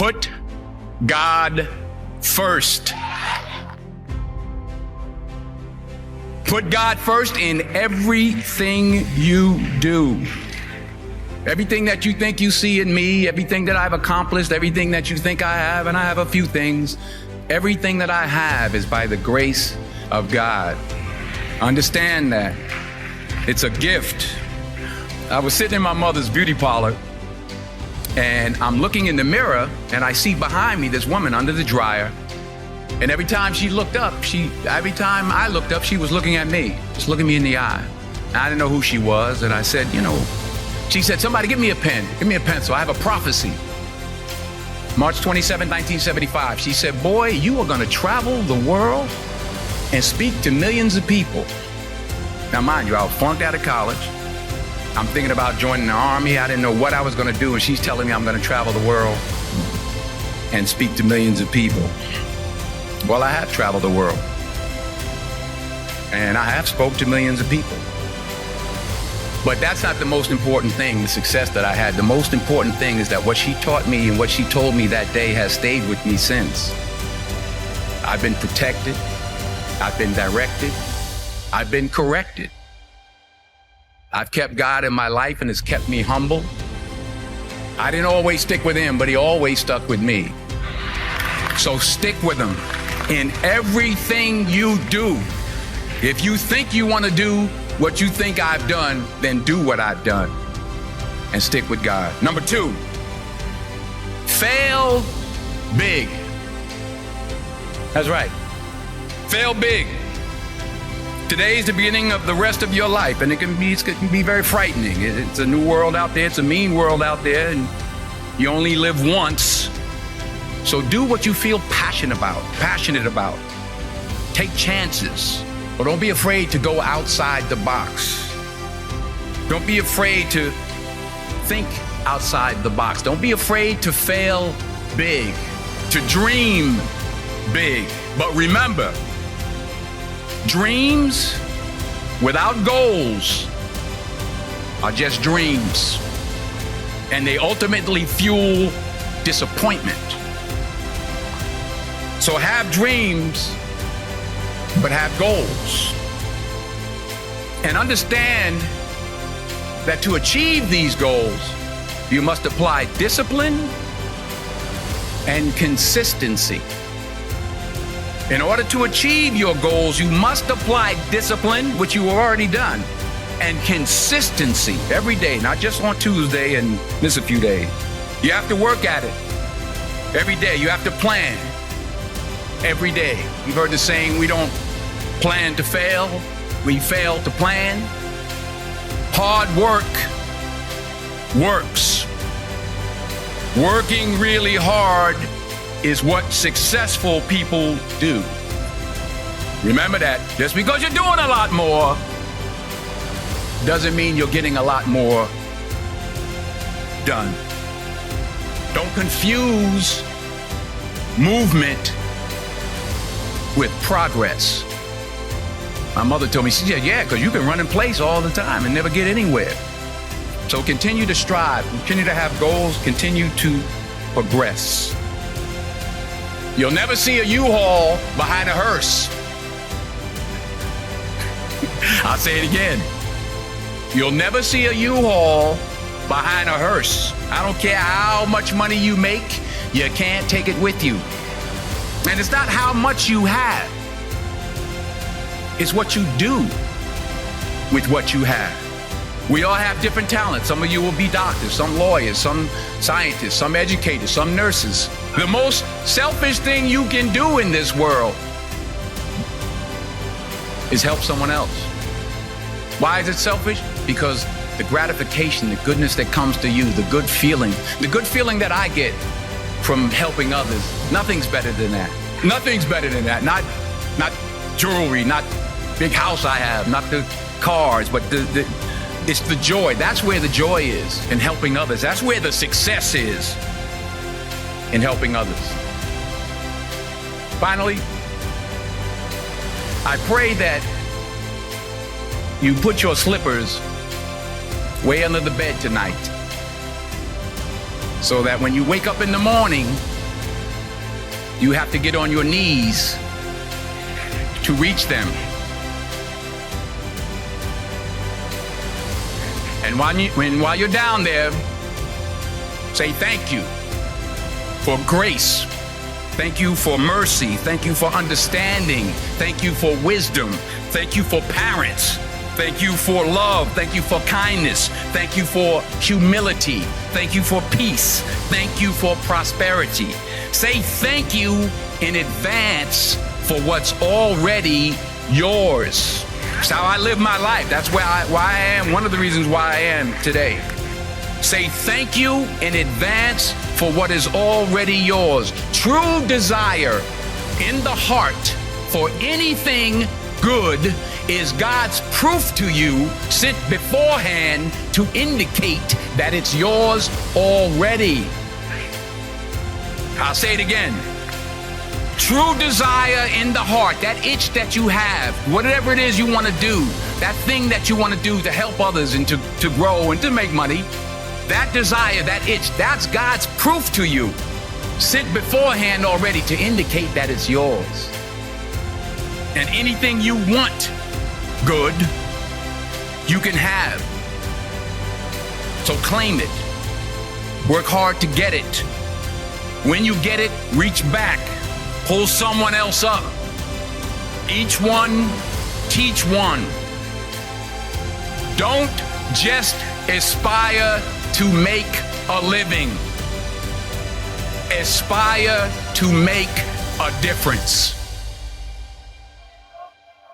Put God first. Put God first in everything you do. Everything that you think you see in me, everything that I've accomplished, everything that you think I have, and I have a few things, everything that I have is by the grace of God. Understand that. It's a gift. I was sitting in my mother's beauty parlor, and I'm looking in the mirror, and I see behind me this woman under the dryer. And every time I looked up, she was looking at me, just looking me in the eye. I didn't know who she was, and I said, she said, somebody give me a pen, give me a pencil. I have a prophecy. March 27, 1975. She said, boy, you are gonna travel the world and speak to millions of people. Now, mind you, I was flunked out of college. I'm thinking about joining the army. I didn't know what I was gonna do, and she's telling me I'm gonna travel the world and speak to millions of people. Well, I have traveled the world, and I have spoke to millions of people. But that's not the most important thing, the success that I had. The most important thing is that what she taught me and what she told me that day has stayed with me since. I've been protected, I've been directed, I've been corrected. I've kept God in my life, and it's kept me humble. I didn't always stick with him, but he always stuck with me. So stick with him in everything you do. If you think you want to do what you think I've done, then do what I've done and stick with God. Number 2, fail big. That's right. Fail big. Today is the beginning of the rest of your life, and it can be very frightening. It's a new world out there. It's a mean world out there, and you only live once. So do what you feel passionate about. Take chances. But don't be afraid to go outside the box. Don't be afraid to think outside the box. Don't be afraid to fail big, to dream big. But remember, dreams without goals are just dreams, and they ultimately fuel disappointment. So have dreams, but have goals. And understand that to achieve these goals, you must apply discipline and consistency. In order to achieve your goals, you must apply discipline, which you have already done, and consistency every day, not just on Tuesday and miss a few days. You have to work at it every day. You have to plan every day. You've heard the saying, we don't plan to fail, we fail to plan. Hard work works. Working really hard is what successful people do. Remember that. Just because you're doing a lot more doesn't mean you're getting a lot more done. Don't confuse movement with progress. My mother told me, she said, yeah, because you can run in place all the time and never get anywhere. So continue to strive, continue to have goals, continue to progress. You'll never see a U-Haul behind a hearse. I'll say it again. You'll never see a U-Haul behind a hearse. I don't care how much money you make, you can't take it with you. And it's not how much you have. It's what you do with what you have. We all have different talents. Some of you will be doctors, some lawyers, some scientists, some educators, some nurses. The most selfish thing you can do in this world is help someone else. Why is it selfish? Because the gratification, the goodness that comes to you, the good feeling that I get from helping others, nothing's better than that. Nothing's better than that. Not jewelry, not big house I have, not the cars, but it's the joy. That's where the joy is, in helping others. That's where the success is, in helping others. Finally, I pray that you put your slippers way under the bed tonight, so that when you wake up in the morning, You have to get on your knees to reach them. And while you're down there, say thank you for grace. Thank you for mercy. Thank you for understanding. Thank you for wisdom. Thank you for parents. Thank you for love. Thank you for kindness. Thank you for humility. Thank you for peace. Thank you for prosperity. Say thank you in advance for what's already yours. That's how I live my life. That's why I am, one of the reasons why I am today. Say thank you in advance for what is already yours. True desire in the heart for anything good is God's proof to you sent beforehand to indicate that it's yours already. I'll say it again. True desire in the heart, that itch that you have, whatever it is you want to do, that thing that you want to do to help others and to grow and to make money, that desire, that itch, that's God's proof to you, sent beforehand already to indicate that it's yours. And anything you want good, you can have. So claim it. Work hard to get it. When you get it, reach back. Pull someone else up. Each one, teach one. Don't just aspire to make a living. Aspire to make a difference.